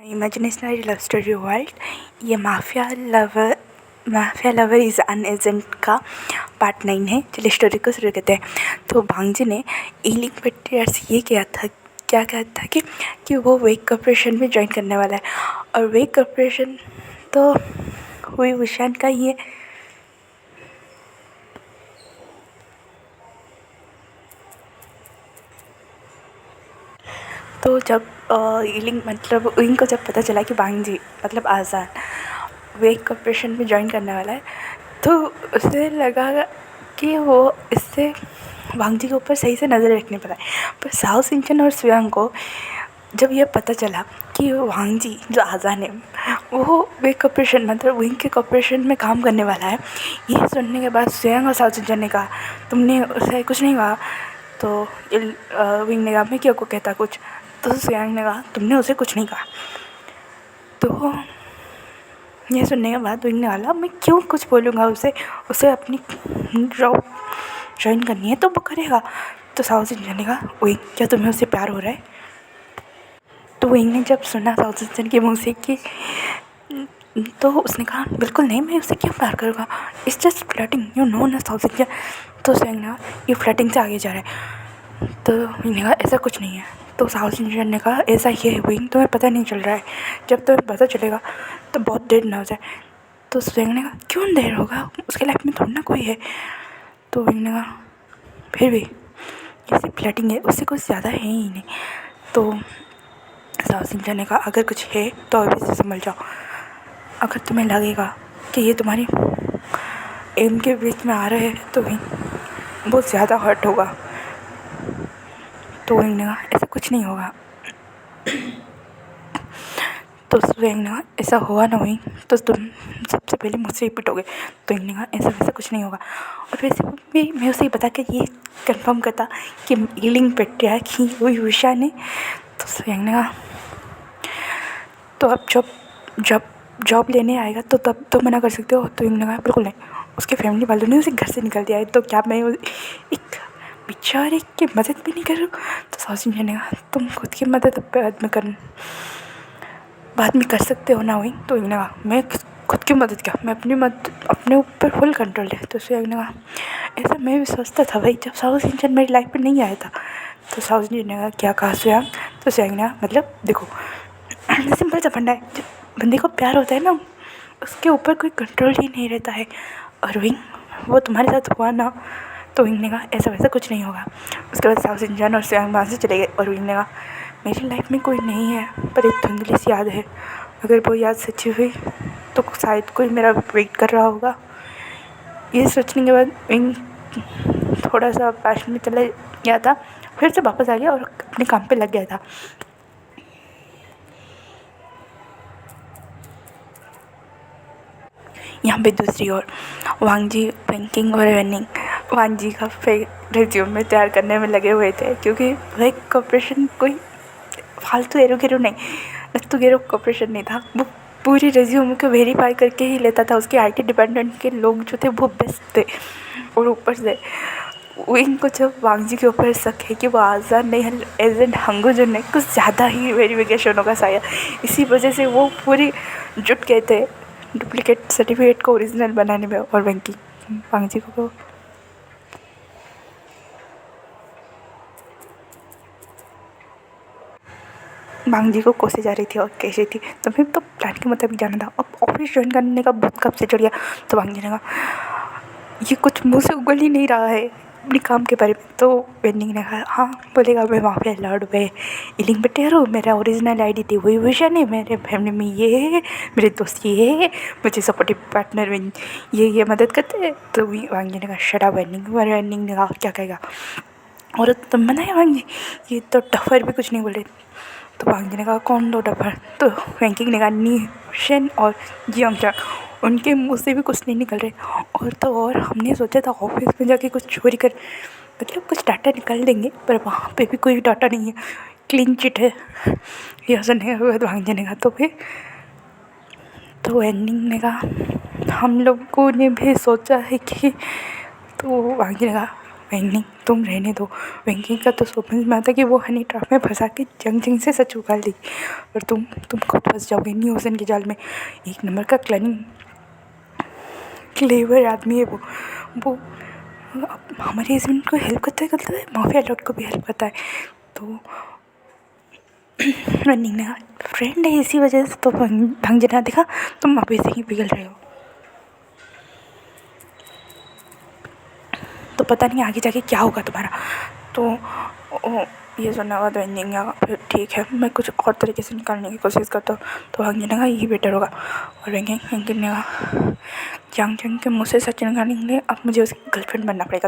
इमेजिनेशनरी love story world. ये mafia lover is an agent का part 9 है। चलिए स्टोरी को शुरू करते हैं। तो भांगजी ने ईलिंग पेट्रियार से ये क्या कहा था कि वो वेक कॉर्पोरेशन में ज्वाइन करने वाला है। और वेक कॉर्पोरेशन तो हुई विशान का ही है। तो जब ईलिंग मतलब इनको जब पता चला कि भांगजी मतलब आज़ाद वेक कॉर्पोरेशन में ज्वाइन करने वाला है, तो उसे लगा कि वो इससे भांगजी के ऊपर सही से नज़र रखने पाए। पर साओ सिंचन और सुयांग को जब ये पता चला कि भांगजी जो आज़ाद है वो वेक कॉर्पोरेशन मतलब विंग के कॉर्पोरेशन में काम करने वाला है, ये सुनने के बाद सुयांग और साओ सिंचन ने कहा तुमने उसे कुछ नहीं कहा। तो विंग ने कहा मैं क्यों को कहता कुछ। तो सुयांग ने कहा तुमने उसे कुछ नहीं कहा। तो ये सुनने के बाद विंग ने कहा मैं क्यों कुछ बोलूँगा उसे अपनी जॉब ज्वाइन करनी है तो वो करेगा। तो साओ सिंचन ने कहा विंग क्या तुम्हें उससे प्यार हो रहा है। तो विंग ने जब सुना साओ सिंचन के मुँह से कि तो उसने कहा बिल्कुल नहीं, मैं उससे क्यों प्यार करूँगा, it's just flirting you know ना साओ सिंचन। तो सुयांग ने कहा ये फ्लर्टिंग से आगे जा रहा है। तो विंग ने कहा ऐसा कुछ नहीं है। तो साओ सिंचन ने कहा ऐसा ही है विंग, तुम्हें पता नहीं चल रहा है, जब तुम्हें पता चलेगा तो बहुत देर ना हो जाए। तो सुयांग ने कहा क्यों देर होगा, उसके लाइफ में थोड़ा ना कोई है। तो विंग ने कहा फिर भी ये सिर्फ फ्लर्टिंग है, उससे कुछ ज़्यादा है ही नहीं। तो साओ सिंचन ने कहा अगर कुछ है तो अभी से समझ जाओ, अगर तुम्हें लगेगा कि ये तुम्हारी एम के बीच में आ रहे हैं तो बहुत ज़्यादा हर्ट होगा। तो विंग ने कहा ऐसा कुछ नहीं होगा। तो सुयांग ने कहा ऐसा हुआ ना हुई तो तुम सबसे पहले मुझसे ही पिटोगे। तो विंग ने कहा ऐसा वैसा कुछ नहीं होगा। और वैसे भी मैं उसे बता के ये कंफर्म करता कि ईलिंग पेट्रियार की हुई विशा ने। तो सुयांग ने कहा तो अब जब जॉब लेने आएगा तो तब तो मना कर सकते हो। तो विंग ने कहा बिल्कुल नहीं, उसके फैमिली वालों ने उसे घर से निकाल दिया है तो क्या मैं एक बेचारे की मदद भी नहीं करूँ। तो साओ सिंचन ने कहा तुम खुद की मदद बाद में कर सकते हो ना विंग। तो विंग ने कहा मैं खुद की मदद क्या, मैं अपने ऊपर फुल कंट्रोल है। तो सुयांग ने कहा ऐसा मैं भी सोचता था भाई जब साओ सिंचन मेरी लाइफ में नहीं आया था। तो साओ सिंचन ने कहा क्या कहा सुयांग। तो सुयांग ने कहा मतलब देखो सिंपल सा फंडा है, जब बंदे को प्यार होता है ना उसके ऊपर कोई कंट्रोल ही नहीं रहता है। और विंग वो तुम्हारे साथ हुआ ना। तो विंग ने कहा ऐसा वैसा कुछ नहीं होगा। उसके बाद साओ सिंचन और सुयांग वहाँ से चले गए। और विंग ने कहा मेरी लाइफ में कोई नहीं है पर एक धुंधली सी याद है, अगर वो याद सच्ची हुई तो शायद कोई मेरा वेट कर रहा होगा। ये सोचने के बाद विंग थोड़ा सा पैशन में चला गया था, फिर से वापस आ गया और अपने काम पे लग गया था। यहाँ पे दूसरी ओर वांगजी बैंकिंग और रनिंग वांगजी का रिज्यूम तैयार करने में लगे हुए थे, क्योंकि वह कॉर्पोरेशन कोई फालतू एरो गेरो नहीं, नत्थु गेरो कॉर्पोरेशन नहीं था। वो पूरी रिज्यूम को वेरीफाई करके ही लेता था। उसके आईटी डिपार्टमेंट के लोग जो थे वो बेस्ट थे। और ऊपर से विंग को जब वांगजी के ऊपर शक है कि वो आज़ाद नहीं है एजेंट हंगुजन ने कुछ ज़्यादा ही वेरिफिकेशन होगा शायद, इसी वजह से वो पूरी जुट गए थे डुप्लीकेट सर्टिफिकेट को ओरिजिनल बनाने में। और वांगजी को वांगजी को कोसे जा रही थी और कैसे थी, तो फिर तो प्लान के मुताबिक जाना था। अब ऑफिस ज्वाइन करने का बहुत कब से चढ़ गया। तो वांगजी ने कहा ये कुछ मुँह से उगल ही नहीं रहा है अपने काम के बारे में। तो वेंडिंग ने कहा हाँ बोलेगा मैं माफिया लॉर्ड पे ईलिंग पेट्रियार हूँ, मेरा ओरिजिनल आईडी थी वही विषय नहीं, मेरे फैमिली में ये है, मेरे दोस्त ये है, मुझे सपोर्टिव पार्टनर में ये मदद करते हैं। तो वांगजी ने कहा शट अप वेंडिंग। वेंडिंग ने कहा क्या कहेगा, और तुम मना है वांगजी, ये तो टफर भी कुछ नहीं बोले। तो वांगजी ने कहा कौन दो टफर। तो वेंकिंग ने कहा नीशन और जियांगचंग, उनके मुँह से भी कुछ नहीं निकल रहे। और तो और हमने सोचा था ऑफिस में जाके कुछ चोरी कर मतलब कुछ डाटा निकाल देंगे, पर वहाँ पे भी कोई डाटा नहीं है, क्लीन चिट है। यह सुनने के बाद वांगजी ने कहा तो फिर। तो एंडिंग ने कहा हम लोगों ने भी सोचा है कि। तो वांगजी ने कहा नहीं तुम रहने दो। वेंकी का तो स्वप्न में आता कि वो हनी ट्रैप में फंसा के जंग से सच उगाल दी, और तुम खुद फंस जाओगे न्यूसन के जाल में। एक नंबर का क्लेवर आदमी है वो हमारे हस्बैंड को हेल्प करता है माफिया लॉर्ड को भी हेल्प करता है। तो नीना फ्रेंड है इसी वजह से तो ढंग जना देखा तुम अभी से ही पिघल रहे हो, तो पता नहीं आगे जाके क्या होगा तुम्हारा। तो ये सुनने के बाद एंडिंग फिर ठीक है मैं कुछ और तरीके से निकालने की कोशिश करता हूँ, तो वांग ने कहा यही बेटर होगा। और वेंगे ने कहा चांग के मुँह से सच निकालने के लिए अब मुझे उसकी गर्लफ्रेंड बनना पड़ेगा।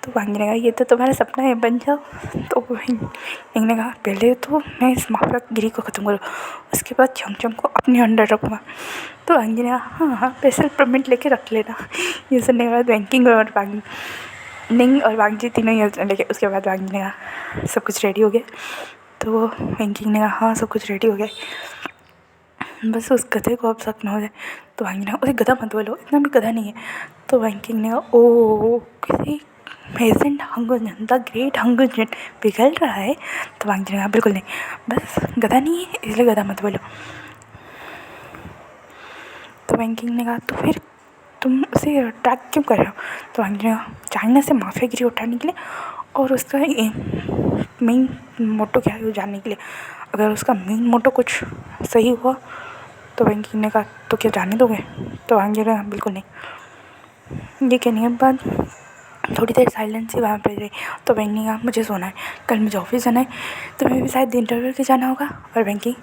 तो वांग ने कहा ये तो तुम्हारा सपना है, बन जाओ। तो वेंग ने कहा पहले तो मैं इस माफिया गिरी को ख़त्म करूँ, उसके बाद चांग को अपने अंडर रखूँगा। तो वांग ने कहा हाँ स्पेशल परमिट लेके रख लेना। ये सुनने के बाद वैंकिंग और निंग और वांगजी तीनों ही लेके, उसके बाद वांग ने कहा सब कुछ रेडी हो गया। तो वैंकिंग ने कहा हाँ सब कुछ रेडी हो गया, बस उस गधे को अब शक न हो जाए। तो वांग ने कहा उसे गधा मत बोलो, इतना भी गधा नहीं है। तो वैंकिंग ने कहा ओ किसी पेजेंट हंगुजन द ग्रेट हंगुजन पिघल रहा है। तो वांग ने कहा बिल्कुल नहीं, बस गधा नहीं है इसलिए गधा मत बोलो। तो वैंकिंग ने कहा तो फिर तुम उसे ट्रैक क्यों कर रहे हो। तो वांग ने कहा चाइना से माफियागिरी उठाने के लिए, और उसका मेन मोटो क्या है वो जानने के लिए। अगर उसका मेन मोटो कुछ सही हुआ तो वैंकिंग ने कहा तो क्या जाने दोगे। तो वांग ने कहा बिल्कुल नहीं। ये कहने के बाद थोड़ी देर साइलेंस ही वहाँ पे रही। तो वैंग ने कहा मुझे सोना है, कल मुझे ऑफिस जाना है, तो मैं भी शायद इंटरव्यू के जाना होगा। और वैंकी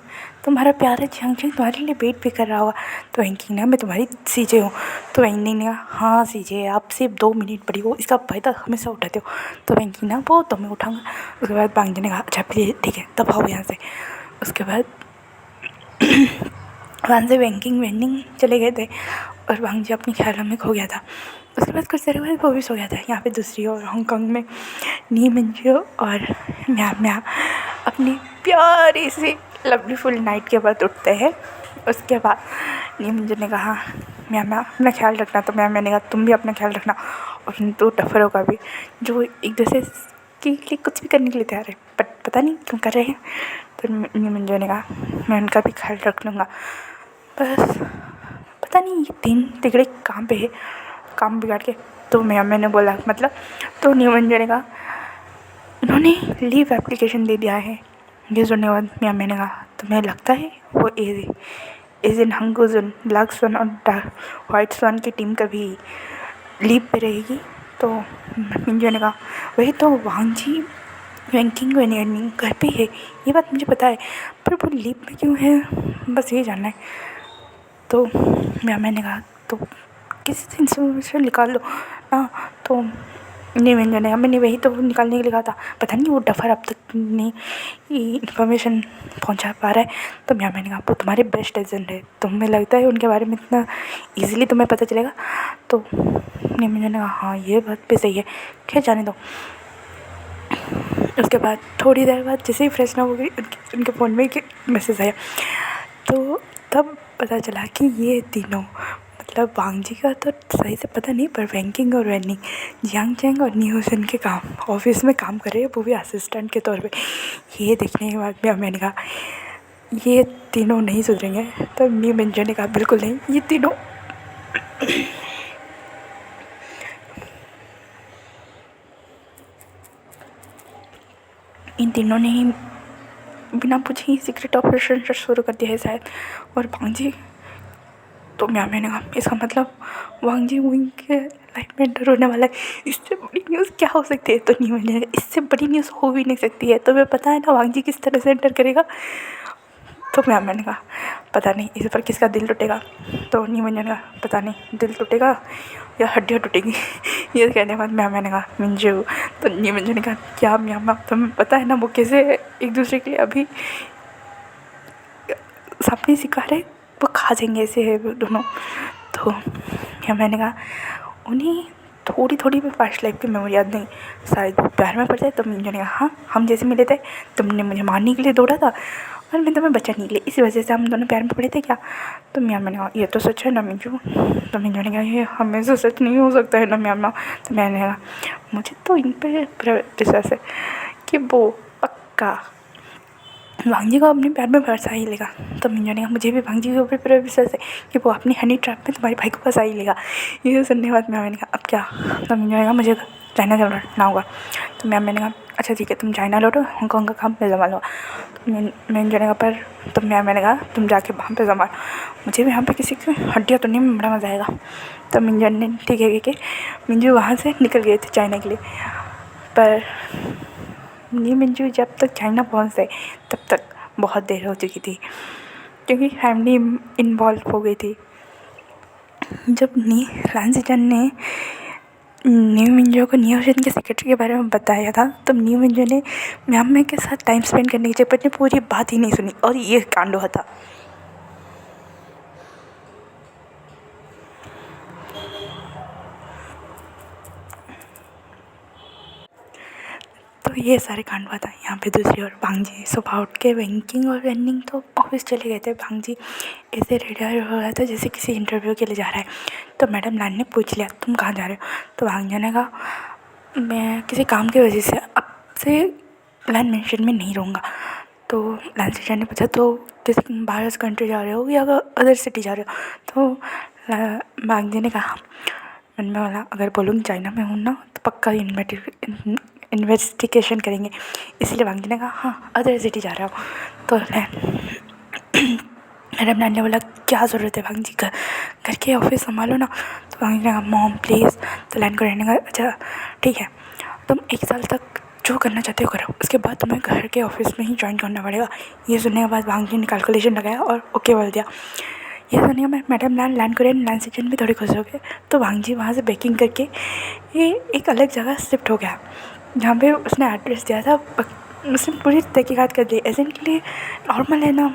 तुम्हारा प्यारा चांग तुम्हारे लिए वेट भी कर रहा होगा। तो वैंकी ने मैं तुम्हारी सीजे हूँ। तो वैंग ने कहा हाँ सीजे आप सिर्फ 2 मिनट बड़ी हो, इसका फ़ायदा हमेशा उठाते हो। तो वैंकी ना वो तो मैं उठाऊँगा। उसके बाद वांग ने कहा अच्छा प्लीज ठीक है तब आओ यहाँ से। उसके बाद वहाँ से वेंडिंग चले गए थे और वांग जी अपने ख्यालों में खो गया था। उसके बाद कुछ देर बाद वो भी सो गया था। यहाँ पे दूसरी ओर हांगकांग में नी मिंजो और म्या अपनी प्यारी सी लवली फुल नाइट के बाद उठते हैं। उसके बाद नी मिंजो ने कहा म्या अपना ख्याल रखना। तो मैंने कहा तुम भी अपना ख्याल रखना, और तो टफरों का भी जो एक दूसरे के लिए कुछ भी करने के लिए तैयार है बट पता नहीं क्यों कर रहे हैं। तो नी मिंजो ने कहा मैं उनका भी ख्याल रख लूँगा, बस पता नहीं ये 3 तिगड़े कहाँ पे है काम बिगाड़ के। तो मैंने बोला मतलब, तो नी मिंजो ने कहा उन्होंने लीव एप्लीकेशन दे दिया है। ये सुनने के बाद मैंने कहा तुम्हें लगता है वो एजिन हंगुजन ब्लैक स्वन और वाइट स्वन की टीम कभी लीव पे रहेगी। तो मिंजो ने कहा वही तो वांग जी वैंकिंग घर पे है, ये बात मुझे पता है, पर वो लीव पे क्यों है बस ये जानना है। तो मैंने कहा तो किसी से इन्फॉर्मेशन निकाल लो ना। तो नहीं मैंने वही तो निकालने के लिए कहा था, पता नहीं वो डफर अब तक नहीं इन्फॉर्मेशन पहुंचा पा रहा है। तो मैंने कहा वो तुम्हारे बेस्ट एजेंट है, तुम्हें लगता है उनके बारे में इतना इजीली तुम्हें पता चलेगा। तो नहीं मैंने कहा हाँ ये बात भी सही है, खैर जाने दो। उसके बाद थोड़ी देर बाद जैसे ही फ्रेश ना हो गई उनके फ़ोन में एक मैसेज आया। तो तब पता चला कि ये तीनों मतलब वांग जी का तो सही से पता नहीं, पर वैंकिंग और वैनिंग जियांग चैंग और न्यूसन के काम ऑफिस में काम कर रहे हैं, वो भी असिस्टेंट के तौर पे। ये देखने के बाद भी मैंने कहा ये तीनों नहीं सुधरेंगे। तो न्यू मिंजो ने कहा बिल्कुल नहीं, ये तीनों इन तीनों ने ही बिना पूछे ही सीक्रेट ऑपरेशन शुरू कर दिया है शायद। और वांग जी तो मैंने कहा इसका मतलब वांग जी विंग के लाइफ में एंटर होने वाला है, इससे बड़ी न्यूज़ क्या हो सकती है। तो नहीं मैंने इससे बड़ी न्यूज़ हो भी नहीं सकती है, तो मैं पता है ना वांग जी किस तरह से एंटर करेगा। तो मैंने कहा पता नहीं इस पर किसका दिल टूटेगा। तो नहीं मैंने कहा पता नहीं दिल टूटेगा या हड्डियाँ टूटेंगी। ये कहने के बाद मैंने कहा मिंजू। तो नहीं मिंजू ने कहा क्या म्याम तुम्हें पता है ना वो कैसे एक दूसरे के लिए अभी सपने सिखा रहे, वो खा जाएंगे ऐसे है वो दोनों। तो मैंने कहा उन्हें थोड़ी थोड़ी भी पास्ट लाइफ की मेमोरी याद नहीं, शायद वो प्यार में पड़ जाए। तो मिंजू ने कहा हाँ हम जैसे मिले थे तुमने मुझे मारने के लिए दौड़ा था, और मैं तुम्हें बचा नहीं ली, इसी वजह से हम दोनों प्यार में पड़े थे क्या। तो मियाँ मैंने कहा ये तो सच है ना मिंजू। तो मिंजू ने कहा ये हमेशा सच नहीं हो सकता है ना मियाँ। तो मैंने कहा मुझे तो इन पर पूरा विश्वास है कि वो पक्का भांजी को अपने प्यार में फंसा ही लेगा। तो मिंजू ने कहा मुझे भी भांजी के ऊपर पूरा विश्वास है कि वो अपनी हनी ट्रैप में तुम्हारे भाई को फंसा ही लेगा। ये सुनने के बाद मैंने कहा अब क्या। तो मिंजू ने कहा मुझे चाइना लौटना होगा। तो मैंने कहा अच्छा ठीक है तुम चाइना लौटो, हांगकॉन्ग का काम मैं संभालूंगा। तो मिंजू ने कहा पर तो मैंने कहा तुम जाके वहाँ पे संभाल, मुझे भी यहाँ पे किसी की हड्डियाँ तोड़ने में बड़ा मज़ा आएगा। तो मिंजू ने ठीक है कि मिंजू वहाँ से निकल गए थे चाइना के लिए। पर नी मिंजू जब तक चाइना पहुँचते तब तक बहुत देर हो चुकी थी, क्योंकि फैमिली इन्वॉल्व हो गई थी। जब लांजीचन ने न्यू मिंजो को न्यू ओशन के सेक्रेटरी के बारे में बताया था तब न्यू मिंजो ने म्यामे के साथ टाइम स्पेंड करने की जगह ने पूरी बात ही नहीं सुनी और ये कांड हुआ था। तो ये सारे कांड हुआ था। यहाँ पे दूसरी ओर भांगजी सुबह उठ के विंकिंग और रनिंग तो ऑफिस चले गए थे। भांगजी ऐसे रेडी हो रहा था जैसे किसी इंटरव्यू के लिए जा रहा है। तो मैडम लान ने पूछ लिया तुम कहाँ जा रहे हो। तो भांगजी ने कहा मैं किसी काम की वजह से अब से लाइन मेंशन में नहीं रहूँगा। तो लान टीचर ने पूछा तो किसी बाहर कंट्री जा रहे हो या अदर सिटी जा रहे हो। तो भांगजी ने कहा मन में बोला अगर बोलूँगी चाइना में हूँ ना तो पक्का इन्वेस्टिगेशन करेंगे, इसलिए भांगजी ने कहा हाँ अदर सिटी जा रहा हूँ। तो मैडम नानी ने बोला क्या ज़रूरत है भांगजी, घर के ऑफिस संभालो ना। तो भांगजी ने कहा मॉम प्लीज़। तो लाइन को रहने का अच्छा ठीक है तुम 1 साल तक जो करना चाहते हो करो, उसके बाद तुम्हें घर के ऑफिस में ही ज्वाइन करना पड़ेगा। ये सुनने के बाद भांगजी ने कैलकुलेशन लगाया और ओके बोल दिया। ये सुनने के बाद मैडम लाइन को लाइन सेक्शन भी थोड़ी खुश हो गए। तो भांगजी वहाँ से बेकिंग करके ये एक अलग जगह शिफ्ट हो गया जहाँ पे उसने एड्रेस दिया था। उसने पूरी तहकीकात कर दी एजेंट के लिए नॉर्मल है ना,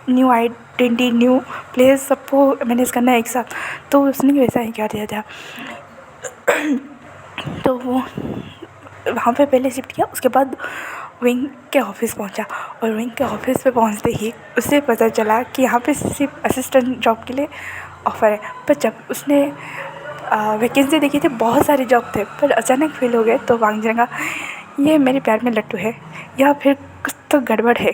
न्यू आइडेंटिटी न्यू प्लेस सबको मैनेज करना है एक साथ, तो उसने वैसा ही कर दिया था। तो वो वहाँ पे पहले शिफ्ट किया, उसके बाद विंग के ऑफिस पहुँचा और विंग के ऑफिस पे पहुँचते ही उसे पता चला कि यहाँ पे सिर्फ असिस्टेंट जॉब के लिए ऑफ़र है। पर जब उसने वैकेंसी देखी थी बहुत सारे जॉब थे पर अचानक फेल हो गए। तो वांग जगह ये मेरे प्यार में लट्टू है या फिर कुछ तो गड़बड़ है।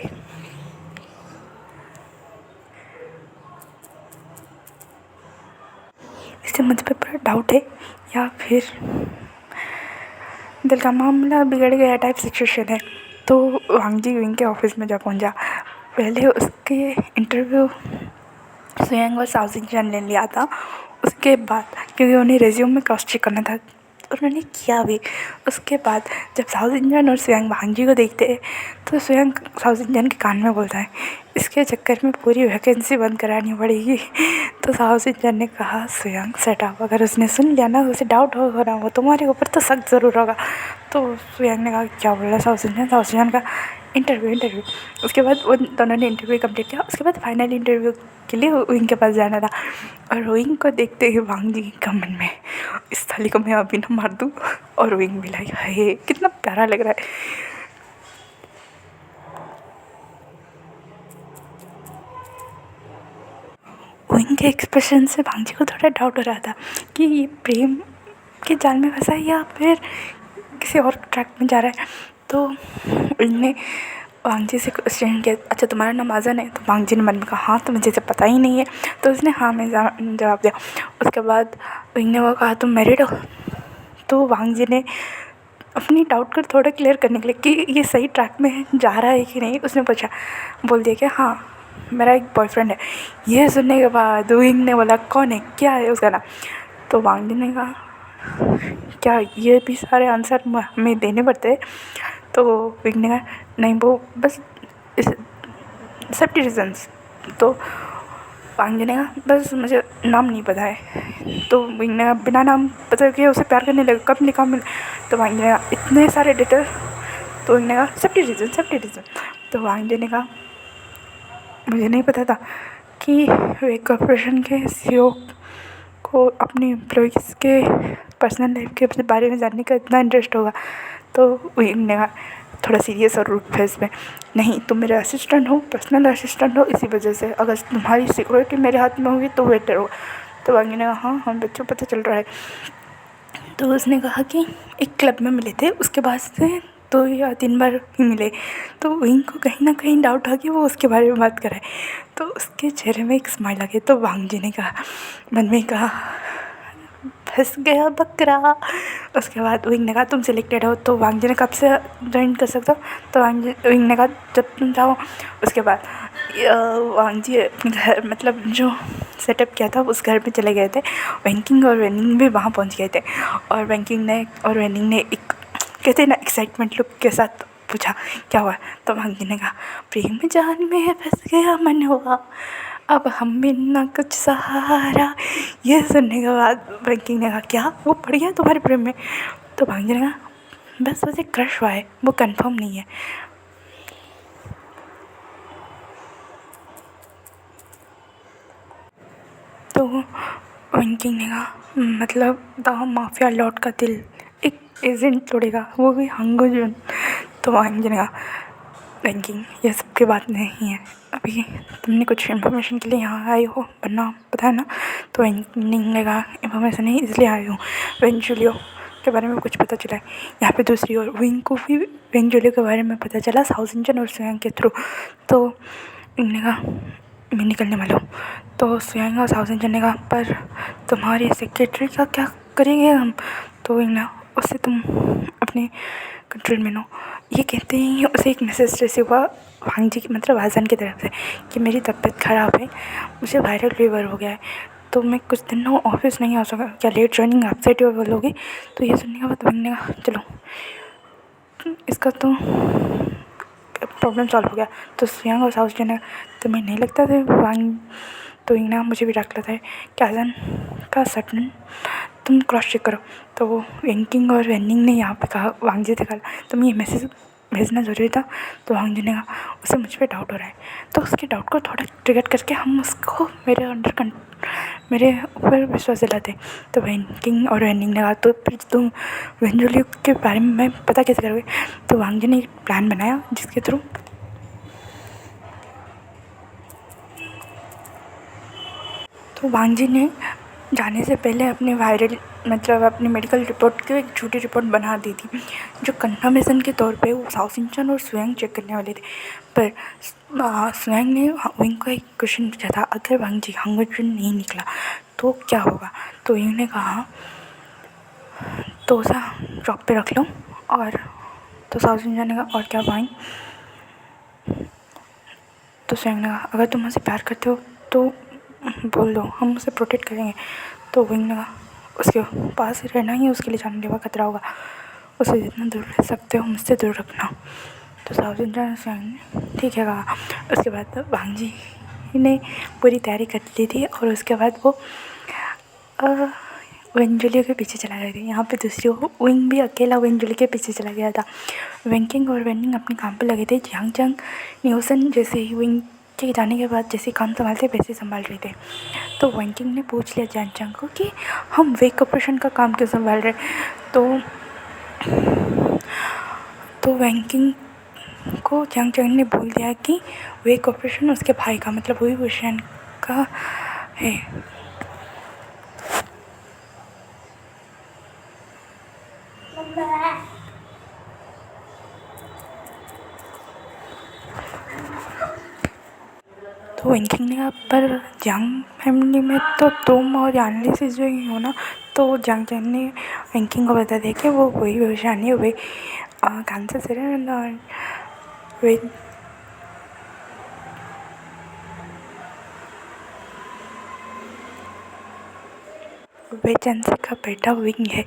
इससे मुझ पर पूरा डाउट है या फिर दिल का मामला बिगड़ गया टाइप सिचुएशन है। तो वांगजी विंग के ऑफिस में जब पहुंचा पहले उसके इंटरव्यू सुयांग और साउजिंग ने लिया था। उसके बाद क्योंकि उन्हें रेज्यूम में क्रॉस चेक करना था उन्होंने किया भी। उसके बाद जब साउथ इंडियन और सुयांग भांजी को देखते हैं तो सुयांग साउथ इंडियन के कान में बोलता है इसके चक्कर में पूरी वैकेंसी बंद करानी पड़ेगी। तो साउथ इंडियन ने कहा सुयांग सेट अप, अगर उसने सुन लिया ना उसे डाउट हो रहा हो तुम्हारे ऊपर तो सख्त ज़रूर होगा। तो सुयांग ने कहा क्या बोल रहा साउथ इंडियन का इंटरव्यू। उसके बाद वो दोनों ने इंटरव्यू कंप्लीट किया। उसके बाद फाइनल इंटरव्यू के लिए रोइंग के पास जाना था और रोइंग को देखते ही वांगजी का मन में इस थाली को मैं अभी ना मार दूँ। और रोइंग भी लाइक है कितना प्यारा लग रहा है। रोइंग के एक्सप्रेशन से वांगजी को थोड़ा डाउट हो रहा था कि ये प्रेम के जाल में फंसा है या फिर किसी और ट्रैक में जा रहा है। तो उनने वांगजी से क्वेश्चन किया अच्छा तुम्हारा नाम आज़न है। तो वांगजी ने मन में कहा हाँ तो मुझे तो पता ही नहीं है। तो उसने हाँ में जवाब दिया। उसके बाद उन्होंने वो कहा तुम मैरिड हो। तो वांगजी ने अपनी डाउट को थोड़ा क्लियर करने के लिए कि ये सही ट्रैक में जा रहा है कि नहीं उसने पूछा, बोल दिया कि हाँ मेरा एक बॉयफ्रेंड है। ये सुनने के बाद विंग ने बोला कौन है क्या है उसका नाम। तो वांगजी ने कहा क्या ये भी सारे आंसर हमें देने पड़ते हैं। तो विंग ने कहा नहीं वो बस सेफ्टी रीजन्स। तो वांगजी ने कहा बस मुझे नाम नहीं पता है। तो विंग ने कहा बिना नाम पता कि उसे प्यार करने लगा कब निकाह मिले। तो वांगजी ने कहा इतने सारे डिटेल। तो विंग ने कहा सेफ्टी रीजन। तो वांगजी ने कहा मुझे नहीं पता था कि वे कॉर्पोरेशन के सीईओ को अपनी एम्प्लॉयज़ के पर्सनल लाइफ के बारे में जानने का इतना इंटरेस्ट होगा। तो विंग ने कहा थोड़ा सीरियस और रूड फेस में, नहीं तुम मेरे असिस्टेंट हो, पर्सनल असिस्टेंट हो, इसी वजह से अगर तुम्हारी सिक्योरिटी मेरे हाथ में होगी तो बेटर हो। तो वांगी ने कहा हाँ हम बच्चों पता चल रहा है। तो उसने कहा कि एक क्लब में मिले थे, उसके बाद से 2 या 3 बार ही मिले। तो विंग को कहीं ना कहीं डाउट आ कि वो उसके बारे में बात करे। तो उसके चेहरे में एक स्माइल आ गई। तो वांग जी ने कहा, मन में कहा फंस गया बकरा। उसके बाद विंग ने कहा तुम सिलेक्टेड हो। तो वांग जी ने कब से ज्वाइन कर सकता हो। तो विंग ने कहा जब तुम चाहो। उसके बाद वांग जी अपने घर मतलब जो सेटअप किया था उस घर पे चले गए थे। वैंकिंग और वेनिंग भी वहाँ पहुँच गए थे। और वेनिंग ने एक कहते हैं ना एक्साइटमेंट लुक के साथ पूछा क्या हुआ। तो वांग जी ने कहा प्रेम जाल में फंस गया मन हुआ, अब हम भी ना कुछ सहारा। ये सुनने के बाद वैंकिंग ने कहा क्या वो पड़ गया तुम्हारे प्रेम में। तो वांग जी ने कहा बस मुझे क्रश हुआ है, वो कंफर्म नहीं है। तो वैंकिंग ने कहा मतलब द माफिया लॉर्ड का दिल एक एजेंट तोड़ेगा, वो भी हंगो जुन। तो वांग जी ने कहा वैंकिंग ये सब की बात नहीं है, अभी तुमने कुछ इन्फॉर्मेशन के लिए यहाँ आई हो, वरना पता है ना। तो वैंकिंग ने कहा इन्फॉर्मेशन नहीं इसलिए आई हूँ, वेंजुलियो के बारे में कुछ पता चला है। यहाँ पे दूसरी ओर विंग को भी वेंजुलियो के बारे में पता चला साउथ इंजन और स्वयं के थ्रू। तो इन्होंने कहा मैं निकलने वाला हूँ। तो स्वयं और साउथ इंजन ने कहा पर तुम्हारी सेक्रेटरी का क्या करेंगे हम। तो इन्होंने उससे तुम अपने कंट्रोल में लो। ये कहते ही उसे एक मैसेज रिसीव हुआ वांग जी की मतलब आजान की तरफ से कि मेरी तबीयत ख़राब है, मुझे वायरल फीवर हो गया है, तो मैं कुछ दिनों ऑफिस नहीं आ सका, क्या लेट ज्वाइनिंग अपसेट बोलोगे। तो ये सुनने के बाद वांग ने कहा चलो इसका तो प्रॉब्लम सॉल्व हो गया। तो स्वयं और साउथ ने तुम्हें नहीं लगता था वांग। तो इन्हें मुझे भी डर लगता है कि आजान का सडन तुम क्रॉस चेक करो। तो वो वैंकिंग और वेनिंग ने यहाँ पे कहा वांग जी से कहा तुम ये मैसेज भेजना ज़रूरी था। तो वांग जी ने कहा उसे मुझ पर डाउट हो रहा है, तो उसके डाउट को थोड़ा ट्रिगर करके हम उसको मेरे ऊपर विश्वास दिलाते। तो वैंकिंग और वेनिंग ने कहा तो फिर तुम वेंजुलियो के बारे में मैं पता कैसे करोगे। तो वांग जी ने एक प्लान बनाया जिसके थ्रू तो वांग जी ने जाने से पहले अपने वायरल मतलब अपनी मेडिकल रिपोर्ट की एक छोटी रिपोर्ट बना दी थी, जो कन्फर्मेशन के तौर पे वो साउथ इंजन और स्वयं चेक करने वाले थे। पर स्वयं ने विंग को एक क्वेश्चन पूछा था अगर वांग जी हंगोजन नहीं निकला तो क्या होगा। तो विंग ने कहा तो उसे ड्रॉप पे रख लो। और तो साउथ इंजन ने कहा और क्या वांग। तो स्वयं ने कहा अगर तुम मुझसे प्यार करते हो तो बोल दो, हम उसे प्रोटेक्ट करेंगे। तो विंग ने कहा उसके पास ही रहना ही उसके लिए जानलेवा खतरा होगा, उसे जितना दूर रह सकते हो मुझसे दूर रखना। तो साउथ इंडियन ने ठीक है कहा। उसके बाद वांग जी ने पूरी तैयारी कर ली थी और उसके बाद वो वेंजुलियो के पीछे चला गया था। यहाँ पे दूसरी विंग भी अकेला वेंजुलियो के पीछे चला गया था। वैंकिंग और वेनिंग अपने काम पर लगे थे। जियांग न्यूसन जैसे ही विंग के जाने के बाद जैसे काम संभालते वैसे संभाल रहे थे। तो वैंकिंग ने पूछ लिया जियांग को कि हम वेक ऑपरेशन का काम क्यों संभाल रहे। तो वैंकिंग को जियांग ने बोल दिया कि वेक ऑपरेशन उसके भाई का मतलब वही विषयन का है। तो वैंकिंग ने कहा पर जियांग फैमिली में तो तुम और यानली से जो ही हो ना। तो जियांग ने वैंकिंग को बता दिया कि वो वही विषानी वही कैंसर से और वे जैनसी का बेटा विंग है।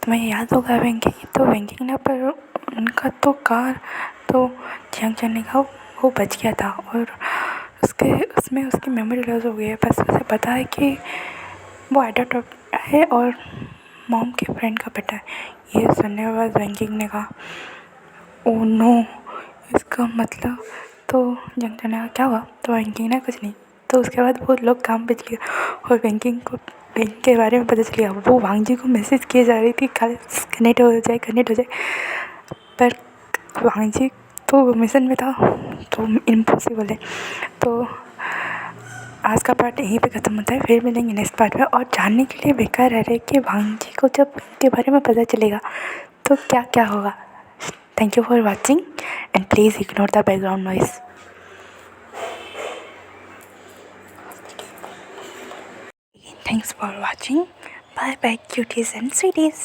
तुम्हें याद होगा वैंकिंग। तो वैंकिंग ने पर उनका तो कार तो जियांग ने कहा वो बच गया था और उसमें उसकी मेमोरी लॉस हो गई है। बस उसे पता है कि वो एडॉप्ट है और मॉम के फ्रेंड का बेटा है। ये सुनने के बाद वैंकिंग ने कहा ओह नो, इसका मतलब। तो जियांग ने कहा क्या हुआ। तो वैंकिंग ने कुछ नहीं। तो उसके बाद वो लोग काम पे चले और वैंकिंग के बारे में पता चल गया। वो वांग जी को मैसेज किए जा रही थी कनेक्ट हो जाए। पर वांगजी तो मिशन में था तो इम्पॉसिबल है। तो आज का पार्ट यहीं पे ख़त्म होता है, फिर मिलेंगे नेक्स्ट पार्ट में। और जानने के लिए बेकार रह रहे कि वांगजी को जब इनके बारे में पता चलेगा तो क्या क्या होगा। Thank you for watching and please ignore the background noise. Thanks for watching. Bye bye cuties and sweeties.